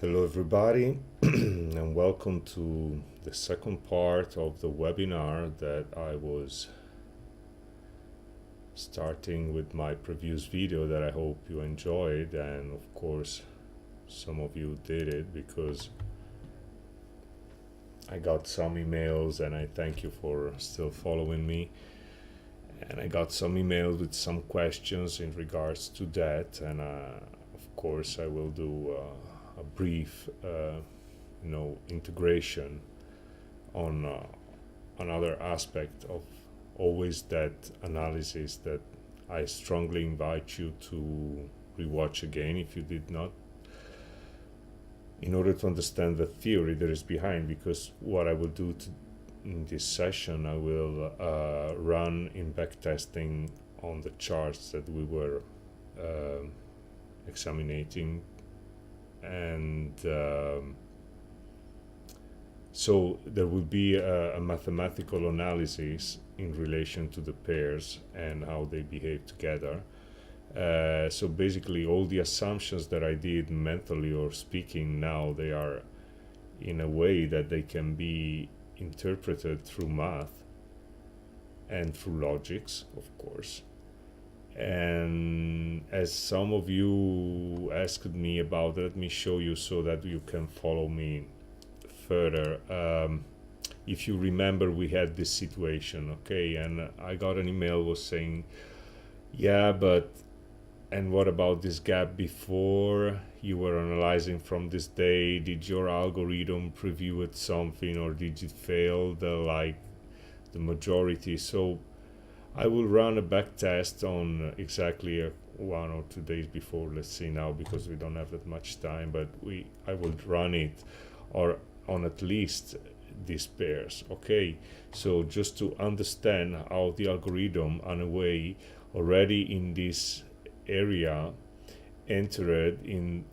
Hello everybody and welcome to the second part of the webinar that I was starting with my previous video that I hope you enjoyed, and of course some of you did it because I got some emails and I thank you for still following me, and I got some emails with some questions in regards to that, and of course I will do a brief integration on another aspect of always that analysis that I strongly invite you to rewatch again if you did not, in order to understand the theory that is behind. Because what I will do in this session, I will run in backtesting on the charts that we were examining, and so there will be a mathematical analysis in relation to the pairs and how they behave together. So basically all the assumptions that I did mentally or speaking now, they are in a way that they can be interpreted through math and through logics, of course. And as some of you asked me about, let me show you so that you can follow me further. If you remember, we had this situation, okay, and I got an email was saying, yeah, but and what about this gap before you were analyzing from this day? Did your algorithm preview it something, or did it fail the majority? So I will run a back test on exactly 1 or 2 days before. Let's see now, because we don't have that much time, but I will run it or on at least these pairs, okay? So just to understand how the algorithm, in a way, already in this area entered in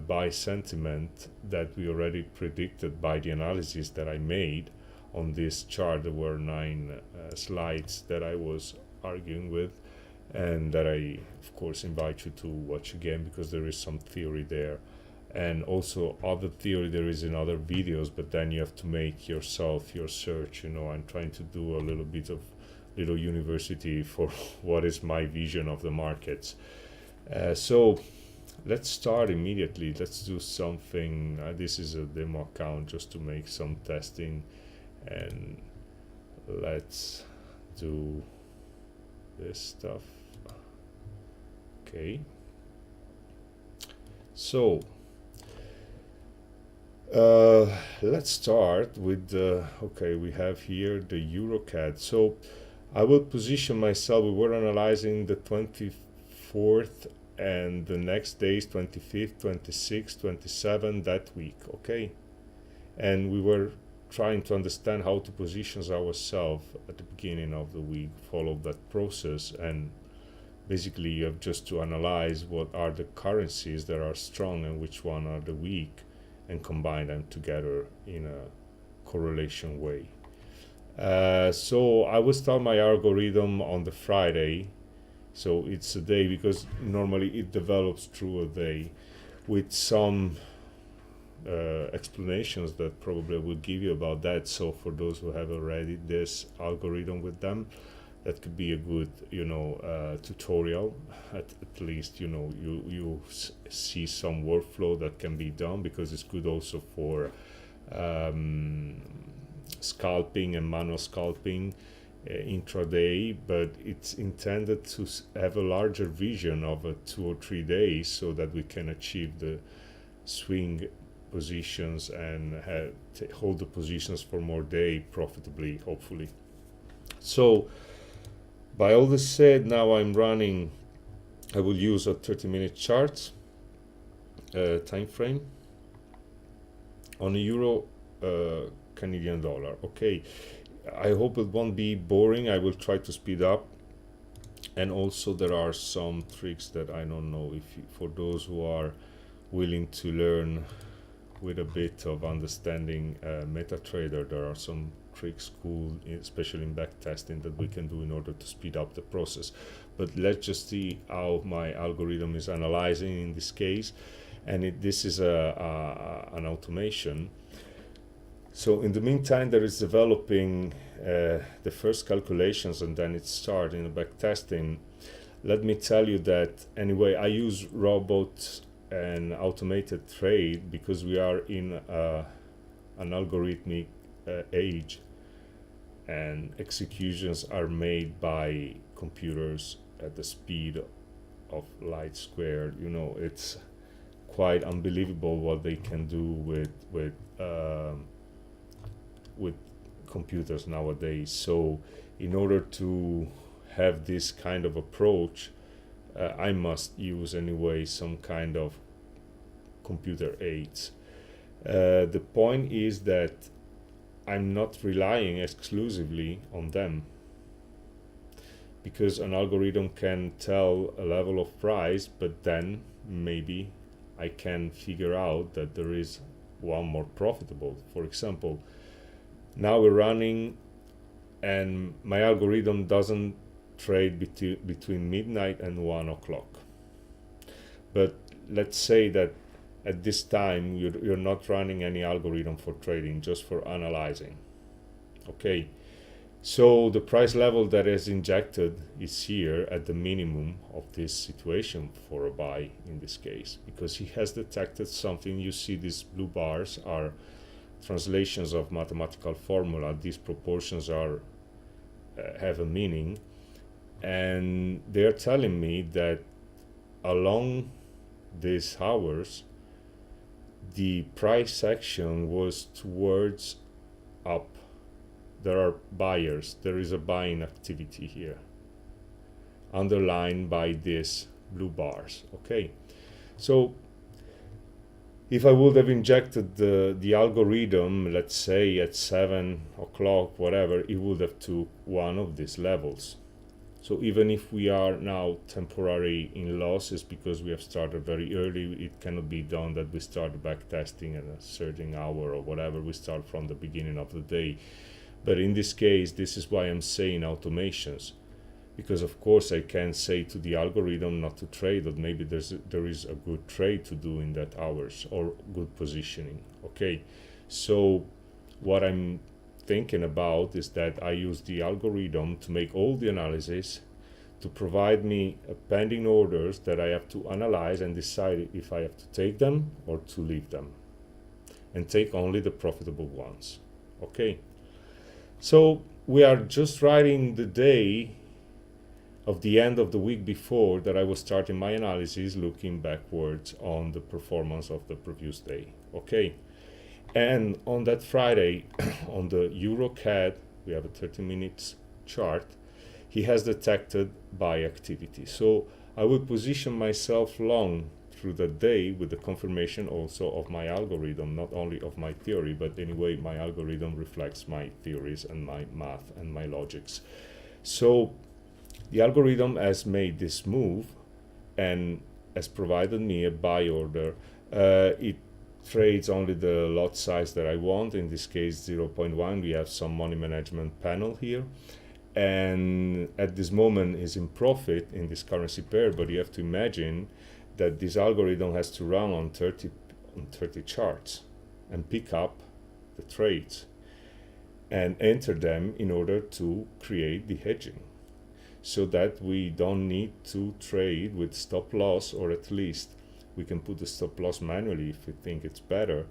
buy sentiment that we already predicted by the analysis that I made on this chart. There were 9 slides that I was arguing with, and that I of course invite you to watch again, because there is some theory there, and also other theory there is in other videos, but then you have to make yourself your search. I'm trying to do a little bit of little university for what is my vision of the markets. So let's start immediately. Let's do something. This is a demo account just to make some testing, and let's do this stuff. Okay, so let's start with okay, we have here the EuroCAD. So I will position myself. We were analyzing the 24th and the next days, 25th, 26th, 27th, that week, okay? And we were trying to understand how to position ourselves at the beginning of the week, follow that process, and basically you have just to analyze what are the currencies that are strong and which one are the weak, and combine them together in a correlation way. So I will start my algorithm on the Friday. So it's a day, because normally it develops through a day, with some explanations that probably I will give you about that. So for those who have already this algorithm with them, that could be a good tutorial. At least you see some workflow that can be done, because it's good also for scalping and manual scalping intraday, but it's intended to have a larger vision of 2 or 3 days, so that we can achieve the swing positions and hold the positions for more day profitably, hopefully. So by all this said, now I'm running, I will use a 30-minute chart time frame on a euro Canadian dollar. Okay, I hope it won't be boring. I will try to speed up, and also there are some tricks that I don't know if for those who are willing to learn with a bit of understanding MetaTrader, there are some tricks cool, especially in back testing, that we can do in order to speed up the process. But let's just see how my algorithm is analyzing in this case. And this is an automation. So in the meantime, there is developing the first calculations, and then it starts in the back testing. Let me tell you that anyway, I use robots and automated trade because we are in an algorithmic age, and executions are made by computers at the speed of light squared. You know, it's quite unbelievable what they can do with computers nowadays. So in order to have this kind of approach, I must use anyway some kind of computer aids. The point is that I'm not relying exclusively on them, because an algorithm can tell a level of price, but then maybe I can figure out that there is one more profitable. For example, now we're running and my algorithm doesn't trade between midnight and 1 o'clock. But let's say that at this time you're not running any algorithm for trading, just for analyzing. Okay, so the price level that is injected is here at the minimum of this situation for a buy in this case, because he has detected something. You see these blue bars are translations of mathematical formula. These proportions are have a meaning, and they're telling me that along these hours the price action was towards up. There are buyers, there is a buying activity here underlined by these blue bars. Okay, so if I would have injected the algorithm, let's say at 7 o'clock, whatever, it would have took one of these levels. So even if we are now temporary in losses because we have started very early, it cannot be done that we start back testing at a certain hour or whatever. We start from the beginning of the day. But in this case, this is why I'm saying automations, because of course I can say to the algorithm not to trade, but maybe there is a good trade to do in that hours, or good positioning. Okay, so what I'm thinking about is that I use the algorithm to make all the analysis, to provide me pending orders that I have to analyze and decide if I have to take them or to leave them, and take only the profitable ones. Okay, so we are just writing the day of the end of the week before that I was starting my analysis, looking backwards on the performance of the previous day. Okay, and on that Friday on the EuroCAD, we have a 30 minutes chart, he has detected buy activity. So I will position myself long through the day with the confirmation also of my algorithm, not only of my theory, but anyway my algorithm reflects my theories and my math and my logics. So the algorithm has made this move and has provided me a buy order. It trades only the lot size that I want, in this case 0.1. We have some money management panel here, and at this moment is in profit in this currency pair. But you have to imagine that this algorithm has to run on 30 charts and pick up the trades and enter them in order to create the hedging, so that we don't need to trade with stop loss, or at least we can put the stop loss manually if we think it's better,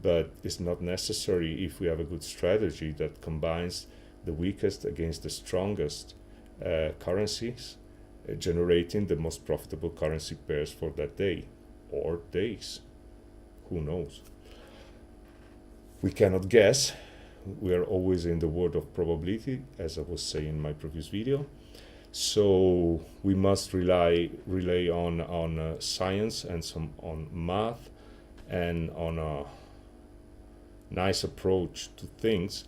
but it's not necessary if we have a good strategy that combines the weakest against the strongest currencies, generating the most profitable currency pairs for that day or days. Who knows? We cannot guess. We are always in the world of probability, as I was saying in my previous video. So we must rely on science and some on math and on a nice approach to things.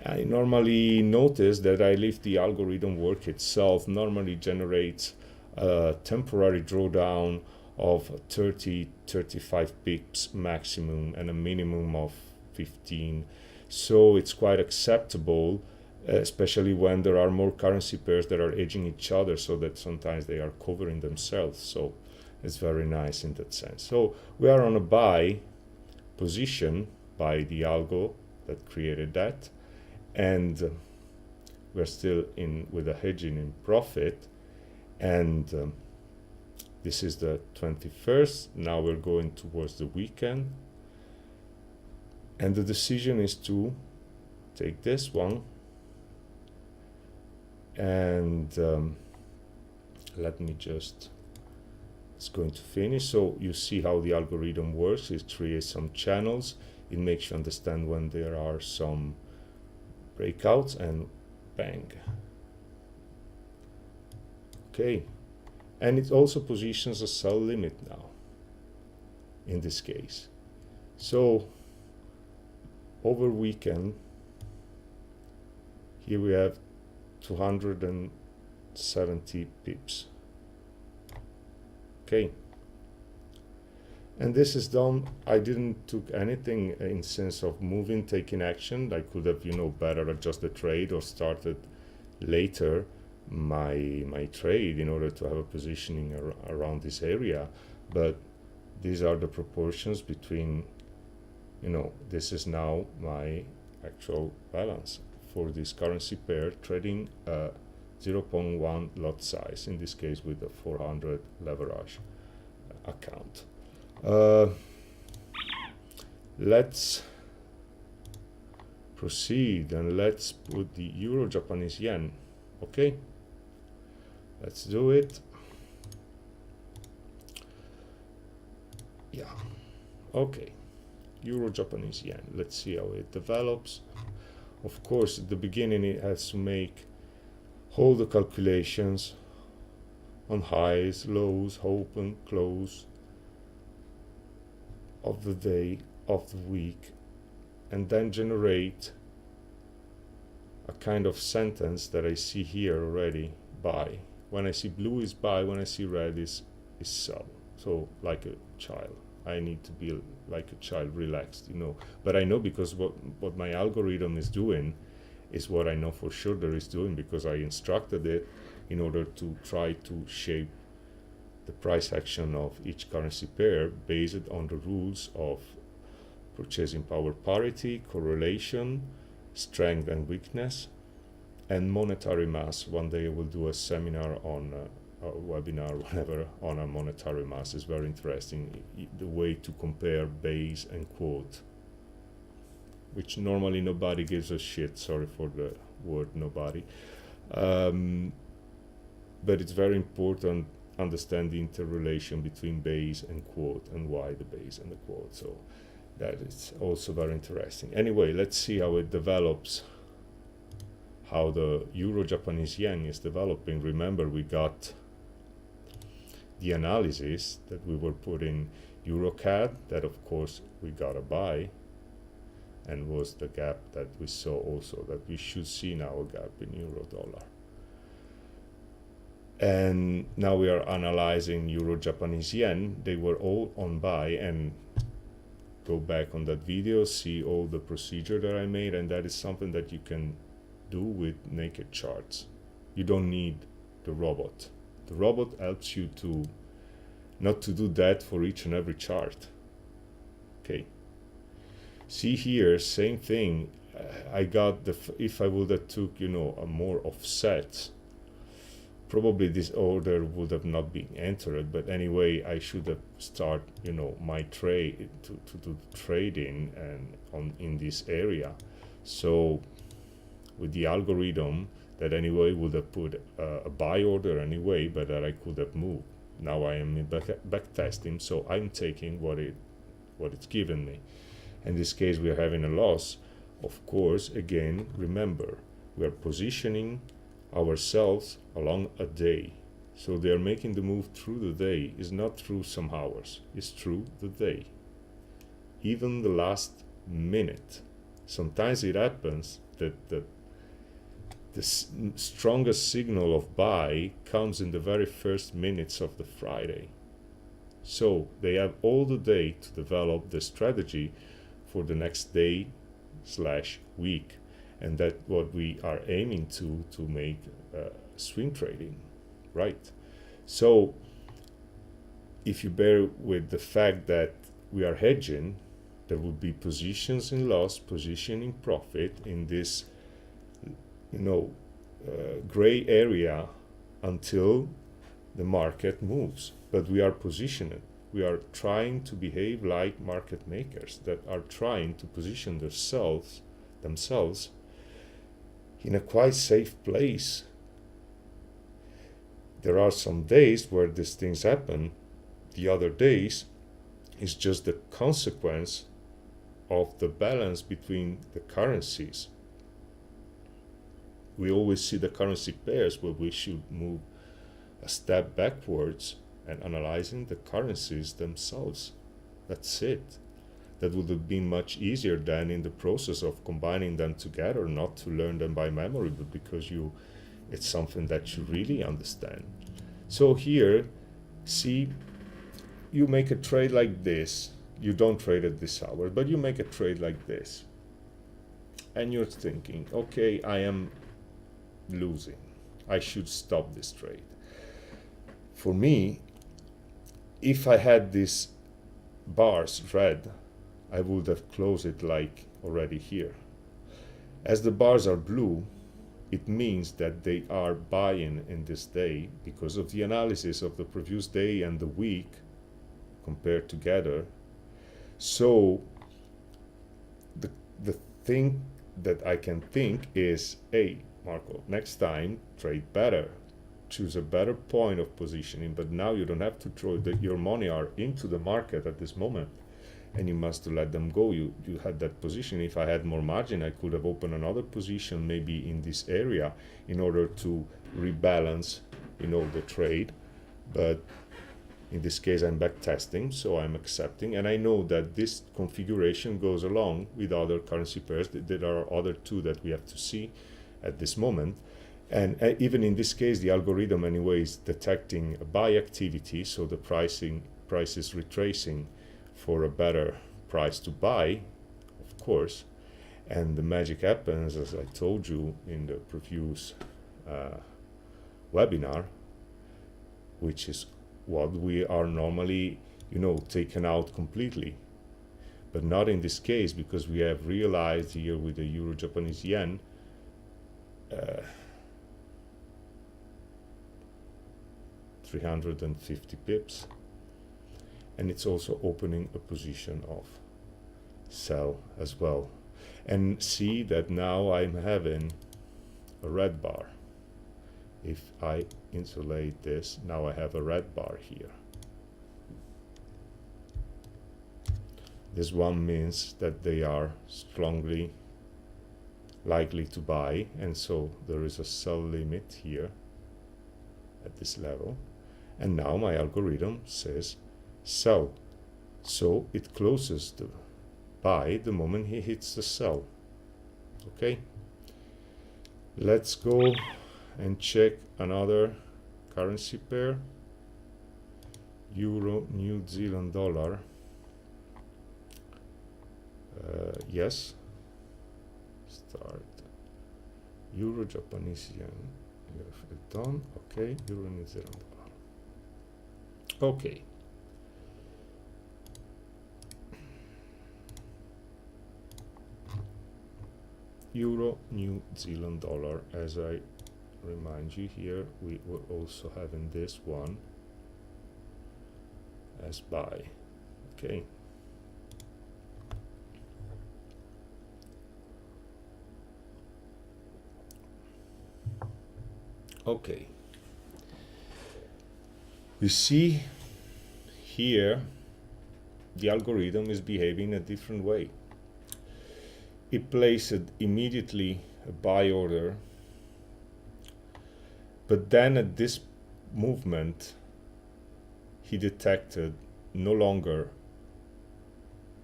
I normally notice that I leave the algorithm work itself, normally generates a temporary drawdown of 30-35 pips maximum and a minimum of 15. So it's quite acceptable, especially when there are more currency pairs that are edging each other, so that sometimes they are covering themselves. So it's very nice in that sense. So we are on a buy position by the algo that created that, and we're still in with a hedging in profit, and this is the 21st. Now we're going towards the weekend, and the decision is to take this one and let me just, it's going to finish. So you see how the algorithm works. It creates some channels, it makes you understand when there are some breakouts, and bang. Okay, and it also positions a sell limit now in this case. So over weekend, here we have 270 pips. Okay, and this is done. I didn't took anything in sense of moving, taking action. I could have, you know, better adjust the trade or started later my trade in order to have a positioning around this area, but these are the proportions between, you know, this is now my actual balance for this currency pair, trading 0.1 lot size, in this case with a 400 leverage account. Let's proceed and let's put the Euro Japanese yen. Okay, let's do it. Yeah, okay, Euro Japanese yen. Let's see how it develops. Of course, at the beginning it has to make all the calculations on highs, lows, open, close of the day, of the week, and then generate a kind of sentence that I see here already. Buy. When I see blue is buy, when I see red is sell. So like a child, I need to be like a child, relaxed, you know. But I know, because what my algorithm is doing is what I know for sure that it's doing, because I instructed it in order to try to shape the price action of each currency pair based on the rules of purchasing power parity, correlation, strength and weakness, and monetary mass. One day I will do a seminar on a webinar, whatever, on a monetary mass. Is very interesting, the way to compare base and quote, which normally nobody gives a shit, sorry for the word nobody, but it's very important understand the interrelation between base and quote, and why the base and the quote. So that is also very interesting. Anyway, let's see how it develops, how the Euro Japanese yen is developing. Remember, we got the analysis that we were putting EuroCAD, that of course we got a buy, and was the gap that we saw also, that we should see now a gap in euro dollar. And now we are analyzing Euro Japanese yen. They were all on buy, and go back on that video, see all the procedure that I made, and that is something that you can do with naked charts. You don't need the robot. The robot helps you to not to do that for each and every chart. Okay. See here, same thing. I got the, if I would have took, you know, a more offset, probably this order would have not been entered, but anyway, I should have start, you know, my trade to do trading and on in this area. So with the algorithm that anyway would have put a buy order anyway, but that I could have moved. Now I am in back testing, so I'm taking what it's given me. In this case, we are having a loss. Of course, again, remember, we are positioning ourselves along a day. So they are making the move through the day. It's not through some hours, it's through the day. Even the last minute. Sometimes it happens that the strongest signal of buy comes in the very first minutes of the Friday. So they have all the day to develop the strategy for the next day / week, and that's what we are aiming to make swing trading, right? So if you bear with the fact that we are hedging, there will be positions in loss, position in profit in this, gray area until the market moves. But we are positioned. We are trying to behave like market makers that are trying to position themselves in a quite safe place. There are some days where these things happen. The other days is just the consequence of the balance between the currencies. We always see the currency pairs, but we should move a step backwards and analyzing the currencies themselves. That's it. That would have been much easier than in the process of combining them together, not to learn them by memory, but because it's something that you really understand. So here, see, you make a trade like this. You don't trade at this hour, but you make a trade like this. And you're thinking, okay, I am losing. I should stop this trade. For me, if I had these bars red, I would have closed it like already here. As the bars are blue, it means that they are buying in this day because of the analysis of the previous day and the week compared together. So the thing that I can think is, hey, Marco, next time trade better, choose a better point of positioning, but now you don't have to throw your money are into the market at this moment, and you must let them go. You had that position. If I had more margin, I could have opened another position maybe in this area in order to rebalance, the trade. But in this case, I'm back testing, so I'm accepting, and I know that this configuration goes along with other currency pairs. There are other two that we have to see at this moment. And even in this case, the algorithm anyway is detecting a buy activity, so the price is retracing for a better price to buy, of course. And the magic happens, as I told you in the previous webinar, which is what we are normally, taken out completely. But not in this case, because we have realized here with the Euro-Japanese yen, 350 pips, and it's also opening a position of sell as well. And see that now I'm having a red bar. If I insulate this, now I have a red bar here. This one means that they are strongly likely to buy, and so there is a sell limit here at this level. And now my algorithm says sell. So it closes the buy the moment he hits the sell. Okay? Let's go and check another currency pair. Euro, New Zealand dollar. Yes. Start. Euro, Japanese yen. We have it done. Okay. Euro, New Zealand dollar. Okay. Euro, New Zealand dollar. As I remind you here, we were also having this one as buy. Okay. Okay. You see here the algorithm is behaving a different way. It placed immediately a buy order, but then at this movement he detected no longer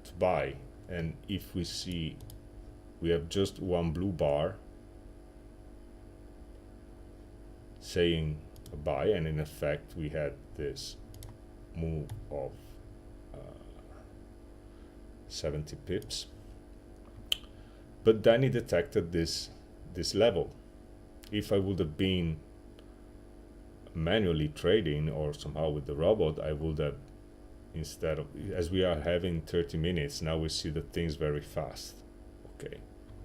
to buy, and if we see we have just one blue bar saying a buy, and in effect we had this move of 70 pips. but then it detected this level. If I would have been manually trading or somehow with the robot, I would have, instead of, as we are having 30 minutes, now we see the things very fast. Okay,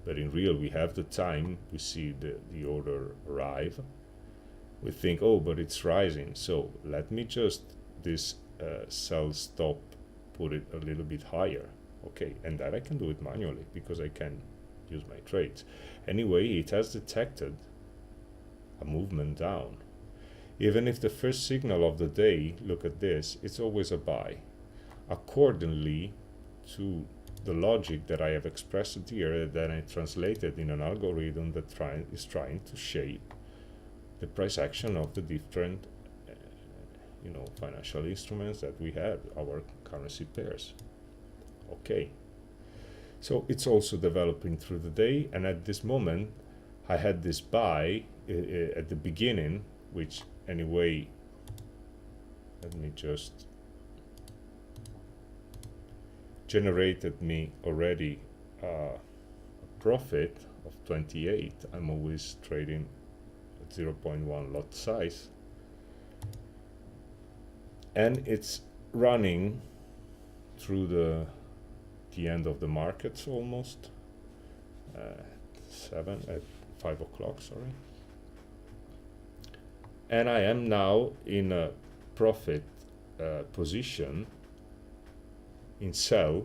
but in real we have the time, we see the order arrive, we think, oh, but it's rising, so let me just this sell stop, put it a little bit higher. Okay, and that I can do it manually because I can use my trades. Anyway, it has detected a movement down. Even if the first signal of the day, look at this, it's always a buy. Accordingly to the logic that I have expressed here, that I translated in an algorithm that is trying to shape the price action of the different financial instruments that we have, our currency pairs. Okay, so it's also developing through the day, and at this moment I had this buy at the beginning, which anyway, let me just, generated me already a profit of 28. I'm always trading at 0.1 lot size, and it's running through the end of the markets almost at 5 o'clock, sorry. And I am now in a profit position in sell,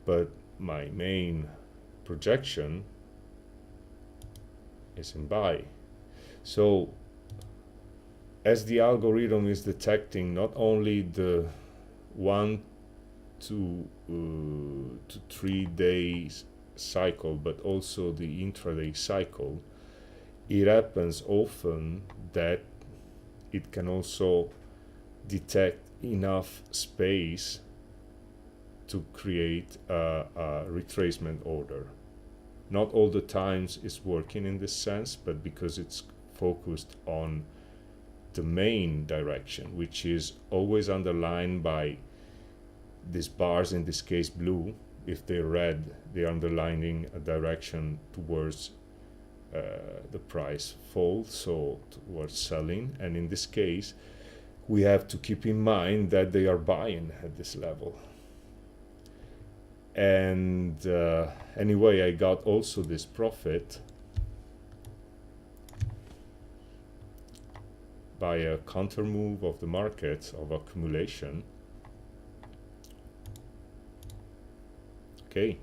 but my main projection is in buy. So as the algorithm is detecting not only the 1 to 3 days cycle, but also the intraday cycle, it happens often that it can also detect enough space to create a retracement order. Not all the times it's working in this sense, but because it's focused on the main direction, which is always underlined by these bars, in this case blue. If they're red, they're underlining a direction towards the price fall, so towards selling, and in this case we have to keep in mind that they are buying at this level. And anyway, I got also this profit by a counter move of the markets of accumulation. Okay.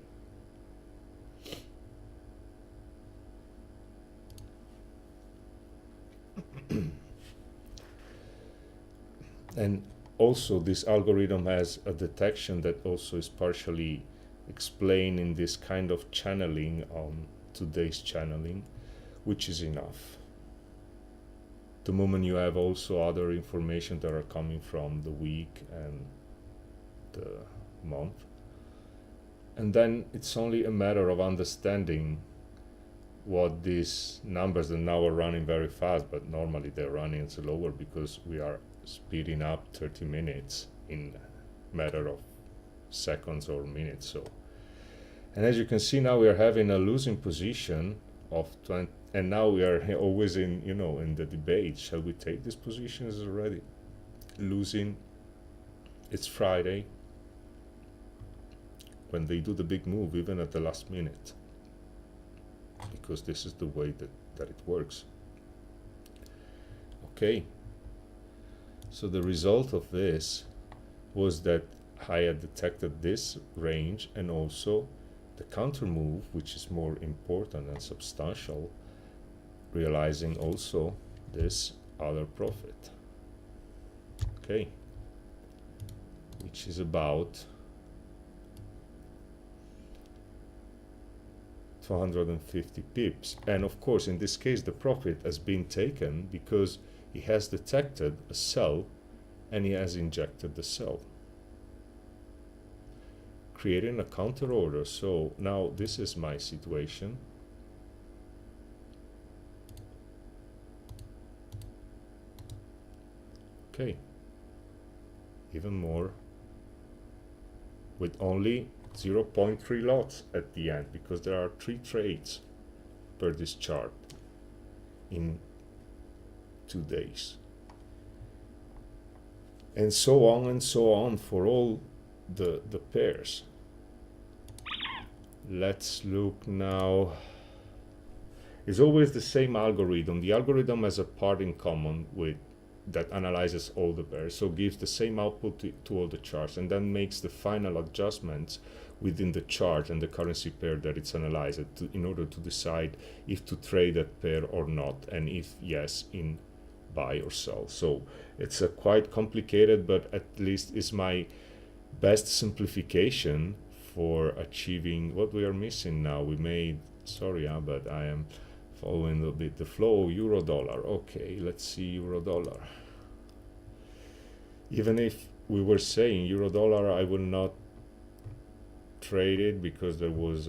And also this algorithm has a detection that also is partially explained in this kind of channeling on today's channeling, which is enough. The moment you have also other information that are coming from the week and the month, and then it's only a matter of understanding what these numbers that now are running very fast, but normally they're running slower because we are speeding up 30 minutes in a matter of seconds or minutes. So, and as you can see, now we are having a losing position of 20, and now we are always in, in the debate, shall we take this position? Is already losing. It's Friday when they do the big move, even at the last minute, because this is the way that it works. Okay, so the result of this was that I had detected this range and also the counter move, which is more important and substantial, realizing also this other profit, okay, which is about 250 pips. And of course, in this case, the profit has been taken because he has detected a sell and he has injected the sell, creating a counter order. So now this is my situation. Okay, even more, with only 0.3 lots at the end, because there are 3 trades per this chart in 2 days, and so on for all the pairs. Let's look now. It's always the same algorithm. The algorithm has a part in common with that analyzes all the pairs, so gives the same output to all the charts, and then makes the final adjustments within the chart and the currency pair that it's analyzed in order to decide if to trade that pair or not, and if yes, in buy or sell. So it's a quite complicated, but at least is my best simplification for achieving what we are missing now. We made, sorry, but I am following a bit the flow. Euro dollar. Okay, let's see euro dollar. Even if we were saying euro dollar, I will not trade it because there was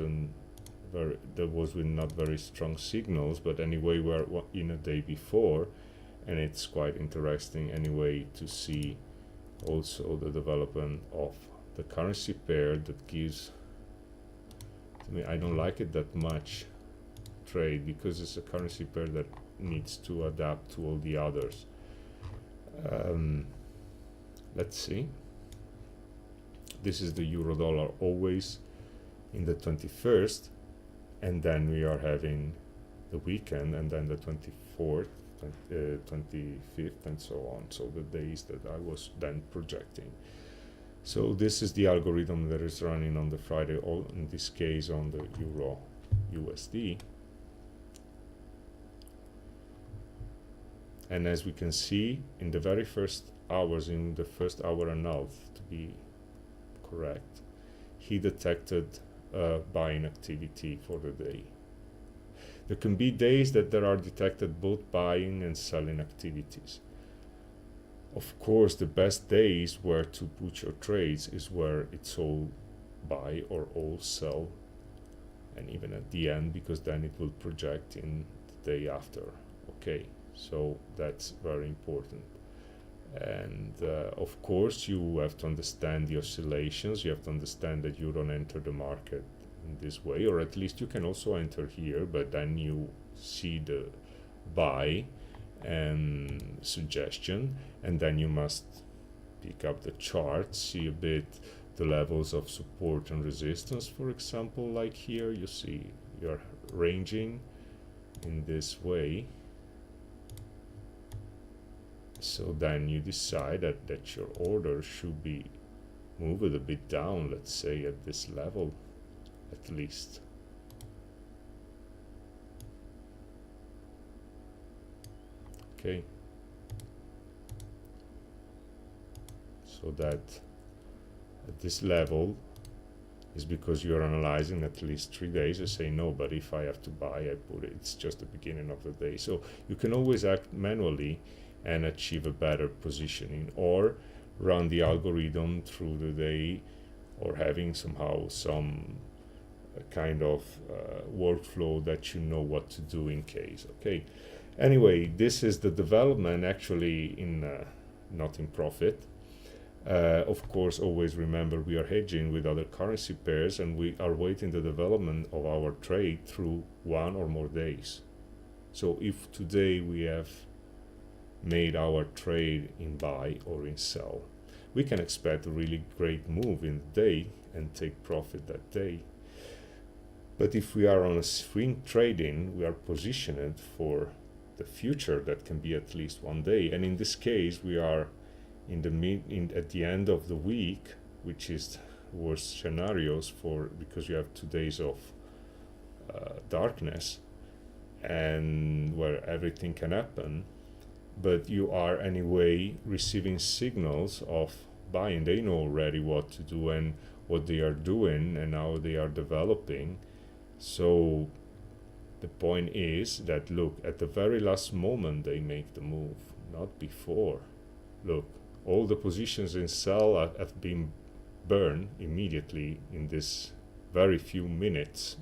not very strong signals, but anyway, we're in a day before, and it's quite interesting anyway to see also the development of the currency pair that gives, I mean, I don't like it that much trade because it's a currency pair that needs to adapt to all the others. Let's see. This is the euro dollar always in the 21st, and then we are having the weekend, and then the 24th, 25th, and so on. So the days that I was then projecting. So this is the algorithm that is running on the Friday, or in this case on the Euro USD. And as we can see, in the very first hours, in the first hour and a half to be correct, he detected buying activity for the day. There can be days that there are detected both buying and selling activities. Of course, the best days where to put your trades is where it's all buy or all sell, and even at the end, because then it will project in the day after. Okay, so that's very important. And of course, you have to understand the oscillations. You have to understand that you don't enter the market in this way, or at least you can also enter here, but then you see the buy and suggestion, and then you must pick up the chart, see a bit the levels of support and resistance. For example, like here you see you're ranging in this way, so then you decide that your order should be moved a bit down, let's say at this level at least. Okay, so that at this level is because you're analyzing at least 3 days. You say no, but if I have to buy, I put it, it's just the beginning of the day. So you can always act manually and achieve a better positioning, or run the algorithm through the day, or having somehow some kind of workflow that you know what to do in case. Okay, anyway, this is the development actually in not in profit. Of course, always remember we are hedging with other currency pairs, and we are waiting the development of our trade through 1 or more days. So if today we have made our trade in buy or in sell, we can expect a really great move in the day and take profit that day. But if we are on a swing trading, we are positioned for the future that can be at least 1 day, and in this case we are in the at the end of the week, which is worst scenarios for, because you have 2 days of darkness and where everything can happen, but you are anyway receiving signals of buying. They know already what to do and what they are doing and how they are developing. So the point is that, look, at the very last moment they make the move, not before. Look, all the positions in sell have been burned immediately in this very few minutes,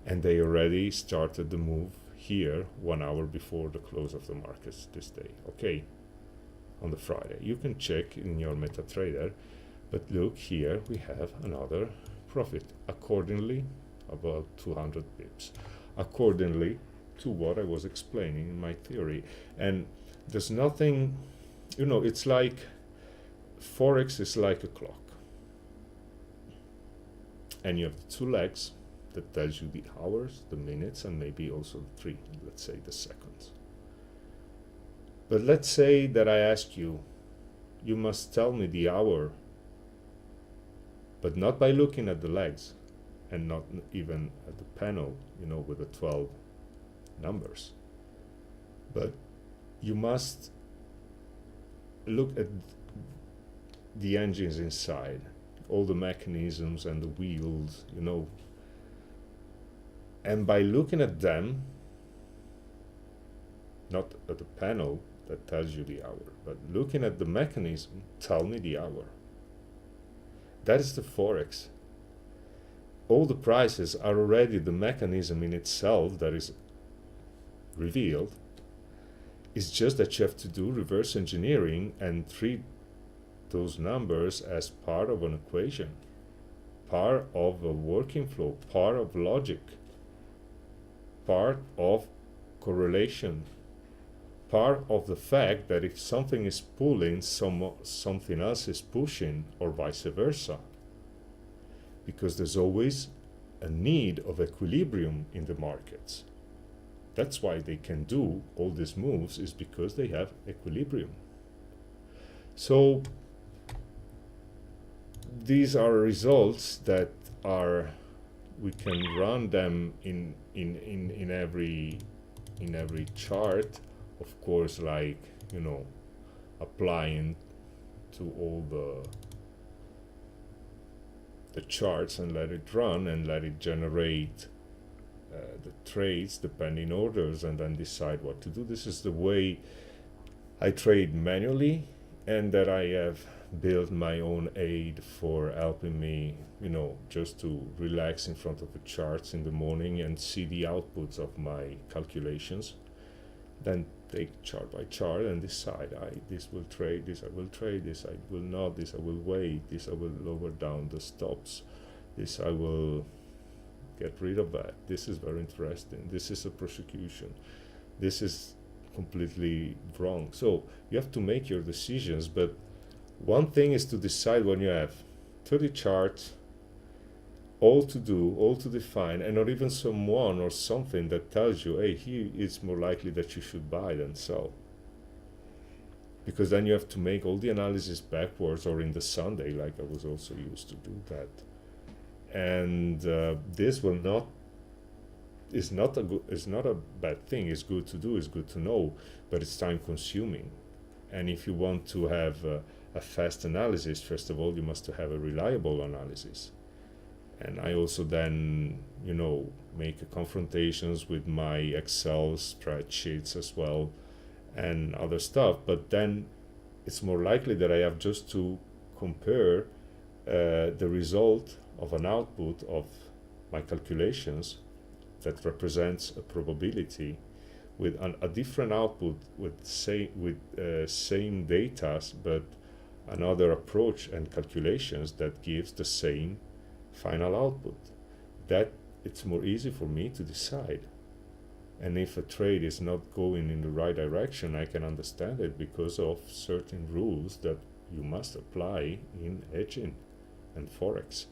and they already started the move here 1 hour before the close of the markets this day. Okay, on the Friday you can check in your MetaTrader But look, here we have another profit, accordingly about 200 pips, accordingly to what I was explaining in my theory. And there's nothing, you know, it's like Forex is like a clock. And you have the two legs that tells you the hours, the minutes, and maybe also the three, let's say the seconds. But let's say that I ask you, you must tell me the hour, but not by looking at the legs and not even at the panel, you know, with the 12 numbers. But you must look at the engines inside, all the mechanisms and the wheels, you know. And by looking at them, not at the panel that tells you the hour, but looking at the mechanism, tell me the hour. That is the Forex. All the prices are already the mechanism in itself that is revealed. It's just that you have to do reverse engineering and treat those numbers as part of an equation, part of a working flow, part of logic, part of correlation, part of the fact that if something is pulling, something else is pushing, or vice versa. Because there's always a need of equilibrium in the markets. That's why they can do all these moves, is because they have equilibrium. So these are results that are, we can run them in every chart, of course, like, you know, applying to all the charts and let it run and let it generate the trades, the pending orders, and then decide what to do. This is the way I trade manually, and that I have built my own aid for helping me, you know, just to relax in front of the charts in the morning and see the outputs of my calculations. Then take chart by chart and decide, this will trade, this I will trade, this I will not, this I will wait, this I will lower down the stops, this I will get rid of that, this is very interesting, this is a prosecution, this is completely wrong. So you have to make your decisions, but one thing is to decide when you have 30 charts, all to do, all to define, and not even someone or something that tells you, hey, here it's more likely that you should buy than sell. Because then you have to make all the analysis backwards or in the Sunday, like I was also used to do that. And this will not, is not a bad thing. It's good to do, it's good to know, but it's time consuming. And if you want to have a fast analysis, first of all, you must have a reliable analysis. And I also then, you know, make confrontations with my Excel spreadsheets as well and other stuff. But then it's more likely that I have just to compare the result of an output of my calculations that represents a probability with a different output with same data, but another approach and calculations that gives the same final output. That it's more easy for me to decide. And if a trade is not going in the right direction, I can understand it because of certain rules that you must apply in hedging and Forex.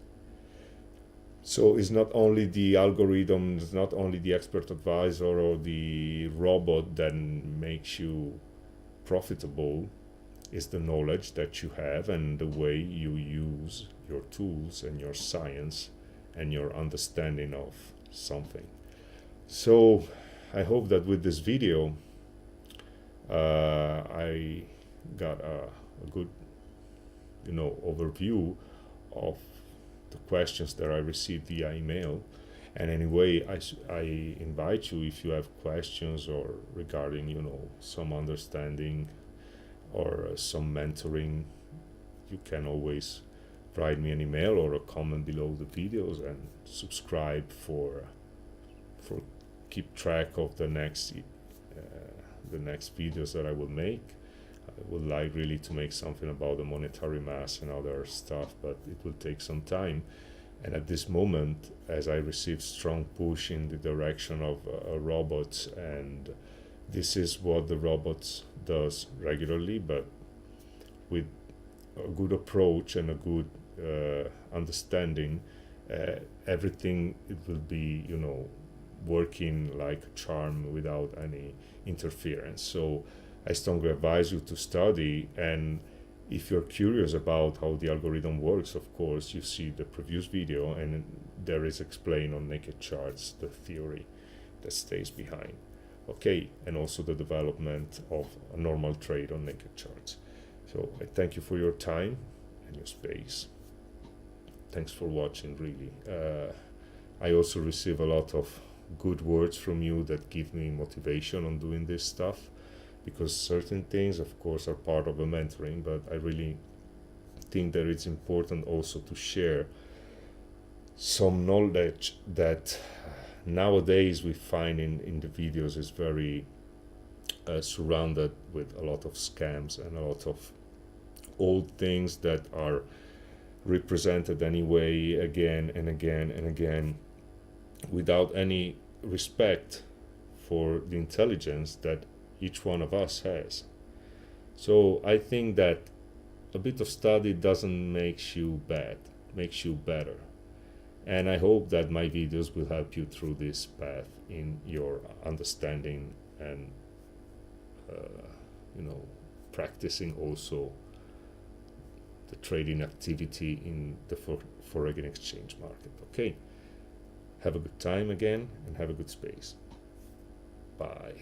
So it's not only the algorithm, it's not only the expert advisor or the robot that makes you profitable. Is the knowledge that you have and the way you use your tools and your science and your understanding of something. So I hope that with this video I got a good, you know, overview of the questions that I received via email. And anyway, I invite you, if you have questions or regarding, you know, some understanding or some mentoring, you can always write me an email or a comment below the videos, and subscribe for keep track of the next videos that I will make. I would like really to make something about the monetary mass and other stuff, but it will take some time. And at this moment, as I receive strong push in the direction of robots, and this is what the robots does regularly, but with a good approach and a good understanding, everything it will be, you know, working like a charm without any interference. So I strongly advise you to study, and if you're curious about how the algorithm works, of course, you see the previous video, and there is explained on naked charts the theory that stays behind. Okay, and also the development of a normal trade on naked charts. So I thank you for your time and your space. Thanks for watching, really. I also receive a lot of good words from you that give me motivation on doing this stuff, because certain things, of course, are part of the mentoring, but I really think that it's important also to share some knowledge that nowadays we find in the videos is very surrounded with a lot of scams and a lot of old things that are represented anyway again and again and again, without any respect for the intelligence that each one of us has. So I think that a bit of study doesn't make you bad, makes you better. And I hope that my videos will help you through this path in your understanding and you know, practicing also the trading activity in the foreign exchange market. Okay, have a good time again and have a good space. Bye.